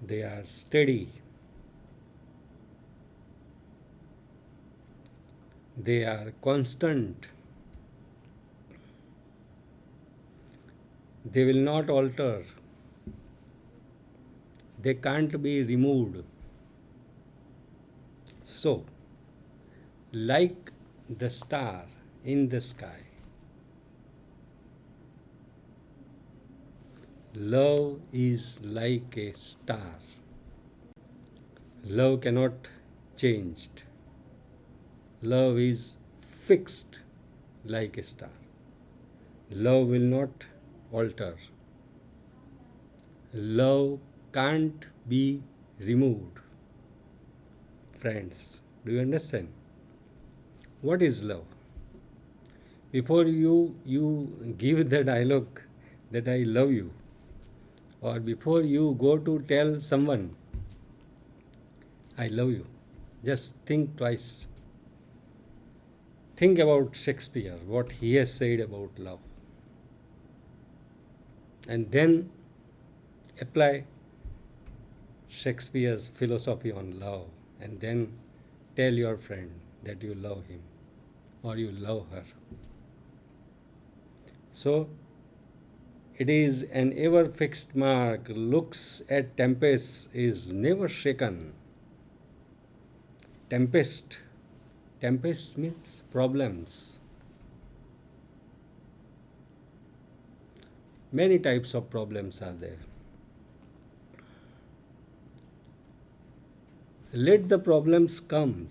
they are steady, they are constant, they will not alter, they can't be removed. So, like the star in the sky, love is like a star. Love cannot change. Love is fixed like a star. Love will not alter. Love can't be removed. Friends, do you understand? What is love? Before you give the dialogue that I love you, or before you go to tell someone I love you, just think twice. Think about Shakespeare, what he has said about love, and then apply Shakespeare's philosophy on love, and then tell your friend that you love him or you love her. So, it is an ever fixed mark, looks at tempests, is never shaken. Tempest. Tempest means problems. Many types of problems are there. Let the problems come.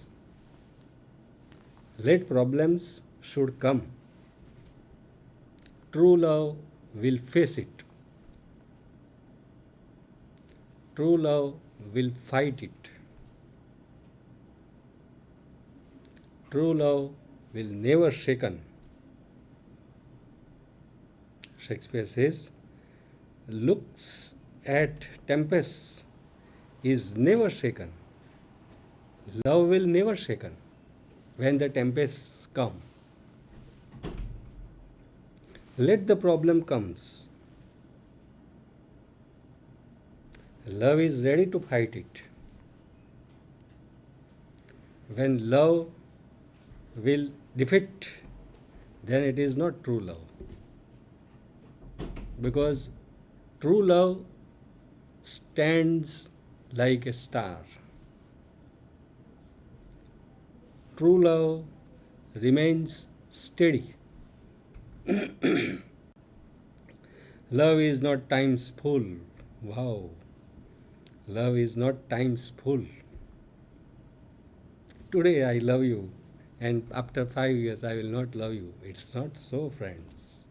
Let problems should come. True love will face it. True love will fight it. True love will never shaken. Shakespeare says, looks at tempests is never shaken. Love will never shaken when the tempests come. Let the problem comes. Love is ready to fight it. When love will defeat, then it is not true love. Because true love stands like a star. True love remains steady. Love is not times full. Wow. Love is not times full. Today I love you, and after 5 years I will not love you. It's not so, friends.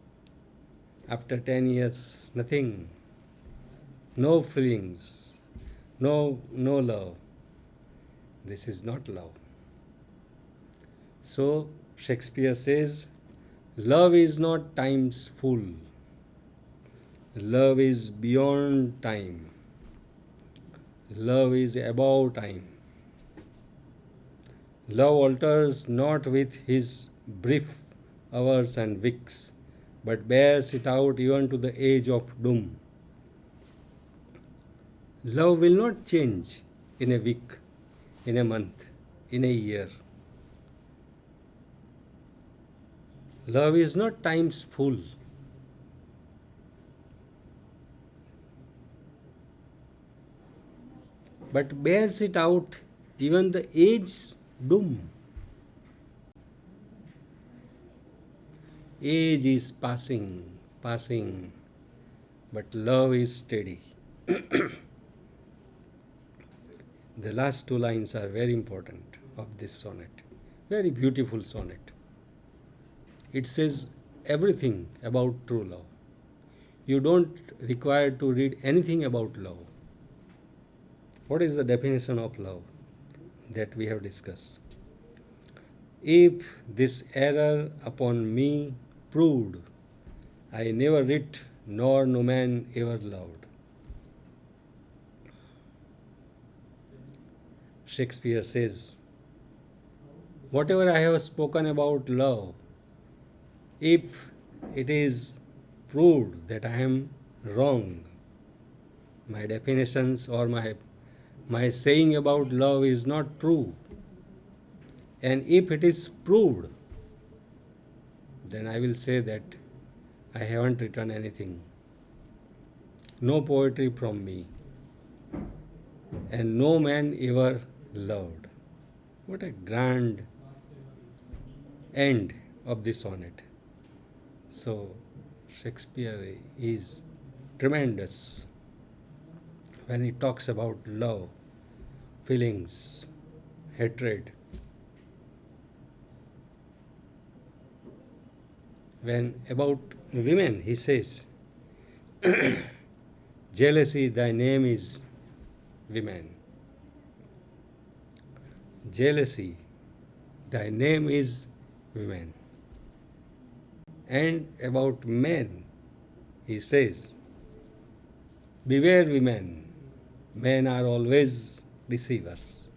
After 10 years, nothing. No feelings. No love. This is not love. So, Shakespeare says, love is not times full. Love is beyond time. Love is above time. Love alters not with his brief hours and weeks, but bears it out even to the age of doom. Love will not change in a week, in a month, in a year. Love is not times full. But bears it out even the age doom. Age is passing, but love is steady. The last two lines are very important of this sonnet. Very beautiful sonnet. It says everything about true love. You don't require to read anything about love. What is the definition of love that we have discussed? If this error upon me proved, I never writ, nor no man ever loved. Shakespeare says, whatever I have spoken about love, if it is proved that I am wrong, my definitions or my saying about love is not true. And if it is proved, then I will say that I haven't written anything. No poetry from me. And no man ever loved. What a grand end of the sonnet. So, Shakespeare is tremendous when he talks about love, feelings, hatred. When about women, he says, jealousy, thy name is women. Jealousy, thy name is women. And about men, he says, beware women, men are always deceivers.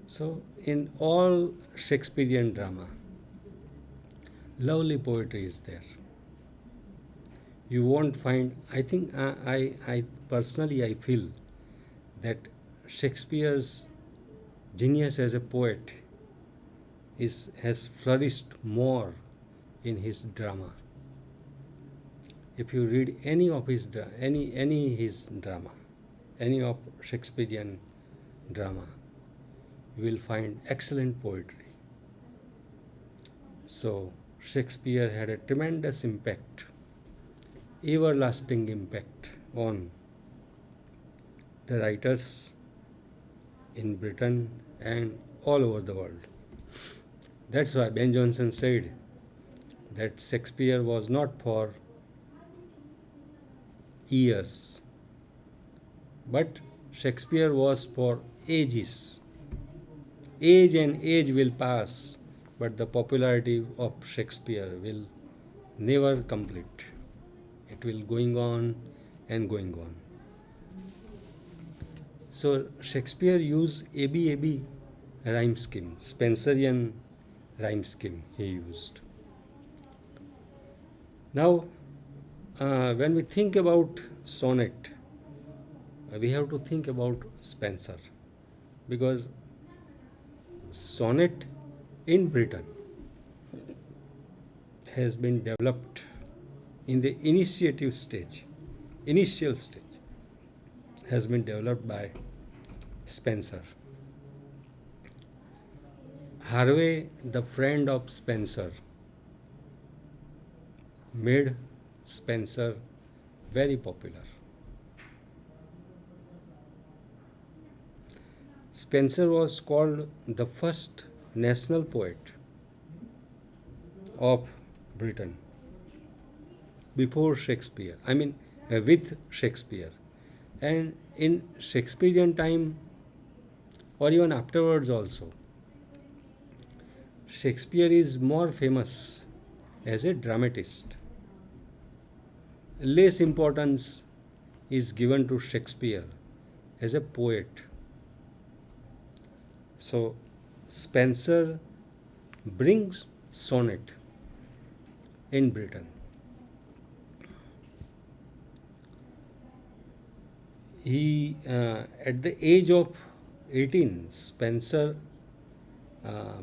So, in all Shakespearean drama, lovely poetry is there. You won't find, I think, I personally I feel that Shakespeare's genius as a poet has flourished more in his drama. If you read any of his his drama, any of Shakespearean drama, you will find excellent poetry. So Shakespeare had a tremendous impact, everlasting impact on the writers in Britain and all over the world. That's why Ben Jonson said that Shakespeare was not for years, but Shakespeare was for ages. Age and age will pass, but the popularity of Shakespeare will never complete. It will going on and going on. So Shakespeare used ABAB rhyme scheme, Spenserian rhyme scheme he used. Now, when we think about sonnet, we have to think about Spenser, because sonnet in Britain has been developed in the initial stage, has been developed by Spenser. Harvey, the friend of Spenser, made Spenser very popular. Spenser was called the first national poet of Britain before Shakespeare, with Shakespeare. And in Shakespearean time, or even afterwards also, Shakespeare is more famous as a dramatist. Less importance is given to Shakespeare as a poet. So, Spenser brings sonnet in Britain. He, at the age of 18, Spenser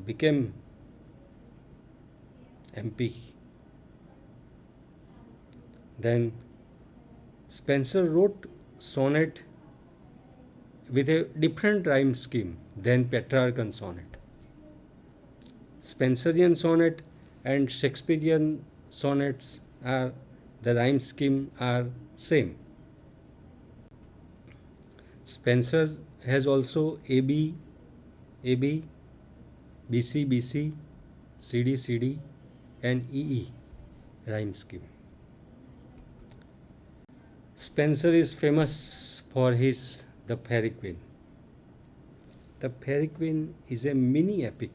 became MP. Then Spenser wrote sonnet with a different rhyme scheme than Petrarchan sonnet. Spenserian sonnet and Shakespearean sonnets are, the rhyme scheme are same. Spenser has also AB, AB, BC, BC, CD, CD and EE rhyme scheme. Spenser is famous for his The Faerie Queene. The Faerie Queene is a mini epic.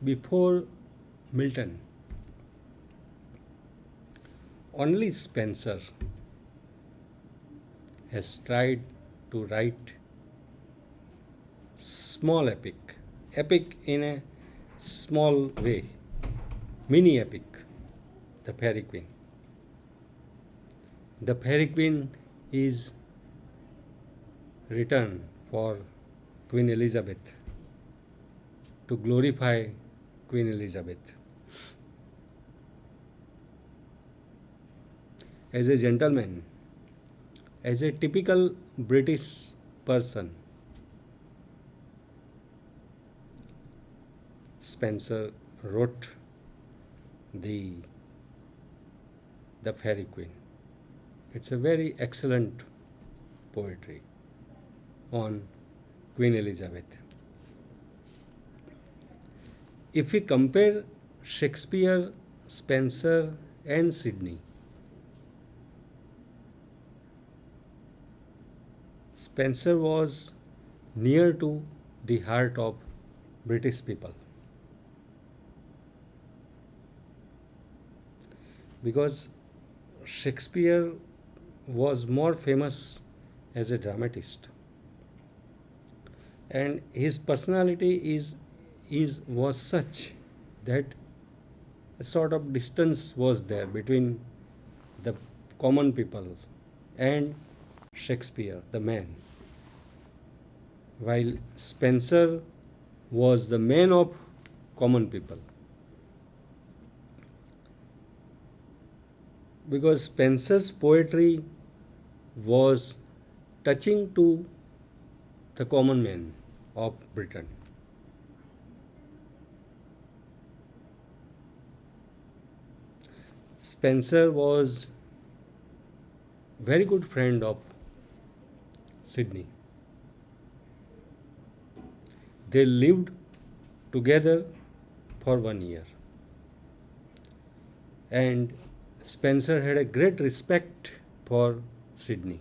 Before Milton, only Spenser has tried to write small epic in a small way, mini epic, The Faerie Queene. The Fairy Queen is written for Queen Elizabeth, to glorify Queen Elizabeth. As a gentleman, as a typical British person, Spenser wrote the Fairy Queen. It's a very excellent poetry on Queen Elizabeth. If we compare Shakespeare, Spenser, and Sidney, Spenser was near to the heart of British people, because Shakespeare was more famous as a dramatist, and his personality was such that a sort of distance was there between the common people and Shakespeare, the man, while Spenser was the man of common people. Because Spenser's poetry was touching to the common man of Britain. Spenser was very good friend of Sidney. They lived together for 1 year, and Spenser had a great respect for Sidney,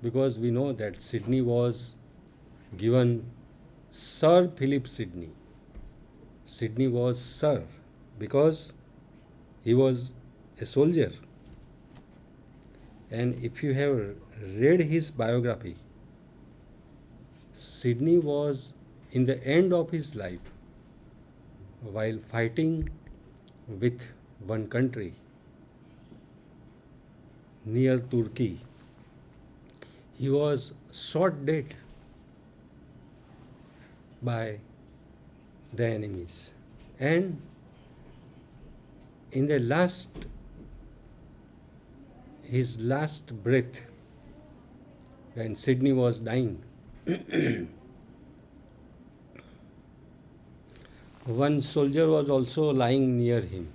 because we know that Sidney was given Sir Philip Sidney. Sidney was Sir because he was a soldier. And if you have read his biography, Sidney was in the end of his life, while fighting with one country near Turkey, he was shot dead by the enemies. And in the his last breath, when Sidney was dying, one soldier was also lying near him,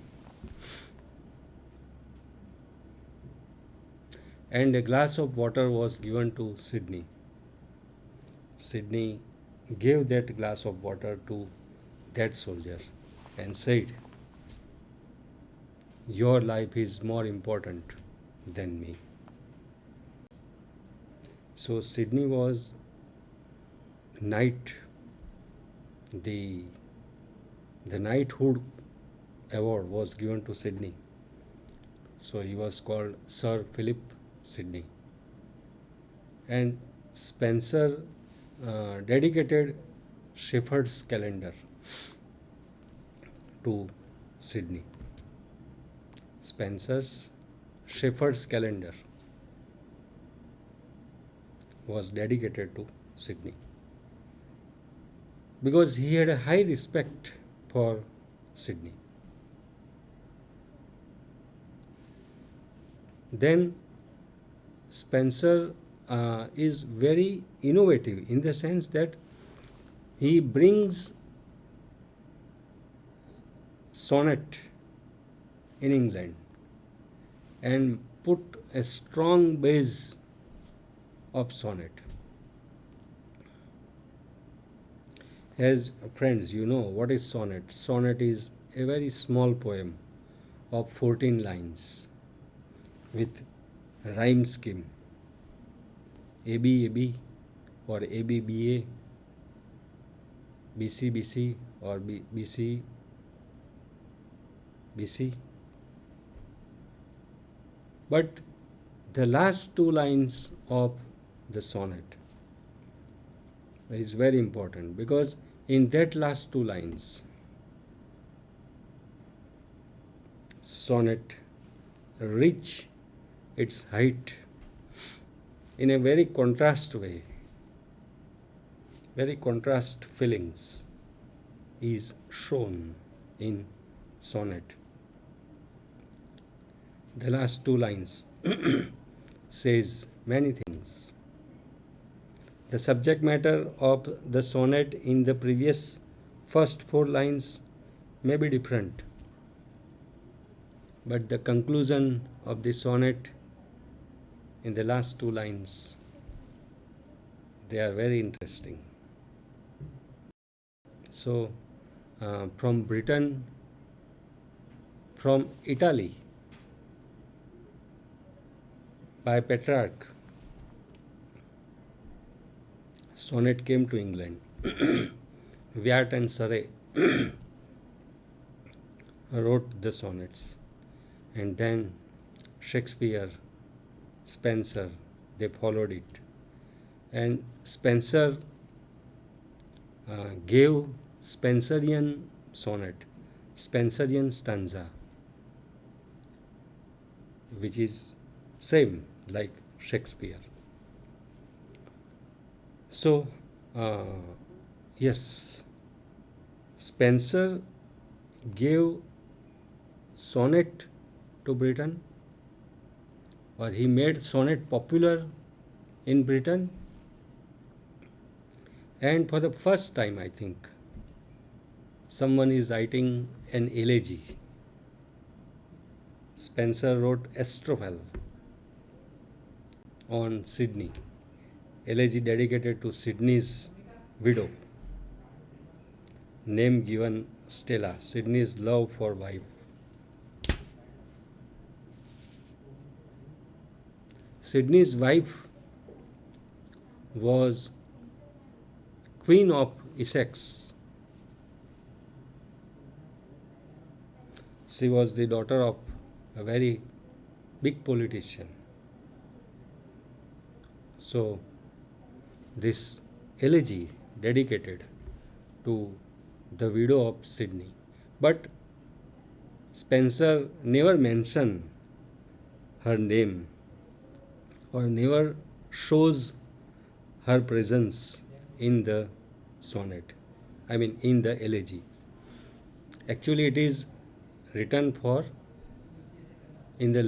and a glass of water was given to Sidney. Sidney gave that glass of water to that soldier and said, "Your life is more important than me." So Sidney was knight. The knighthood award was given to Sidney. So he was called Sir Philip Sidney. And Spenser dedicated Shepherd's Calendar to Sidney. Spenser's Shepherd's Calendar was dedicated to Sidney, because he had a high respect for Sidney. Then Spenser is very innovative in the sense that he brings sonnet in England and put a strong base of sonnet. As friends, you know what is sonnet. Sonnet is a very small poem of 14 lines with rhyme scheme. AB AB or AB BA, BC BC or BC BC. But the last two lines of the sonnet is very important, because in that last two lines, sonnet rich its height in a very contrast way, very contrast feelings is shown in sonnet. The last two lines says many things. The subject matter of the sonnet in the previous first four lines may be different, but the conclusion of the sonnet in the last two lines, they are very interesting. So, from Britain, from Italy, by Petrarch, sonnet came to England. Wyatt and Surrey wrote the sonnets, and then Shakespeare, Spenser, they followed it. And Spenser gave Spenserian sonnet, Spenserian stanza, which is same like Shakespeare. So, yes, Spenser gave sonnet to Britain, or he made sonnet popular in Britain, and for the first time, I think, someone is writing an elegy. Spenser wrote Astrophel on Sydney, elegy dedicated to Sydney's widow, name given Stella, Sydney's love for wife. Sydney's wife was Queen of Essex. She was the daughter of a very big politician. So, this elegy dedicated to the widow of Sydney. But Spenser never mentioned her name or never shows her presence in the sonnet, in the elegy. Actually, it is written for in the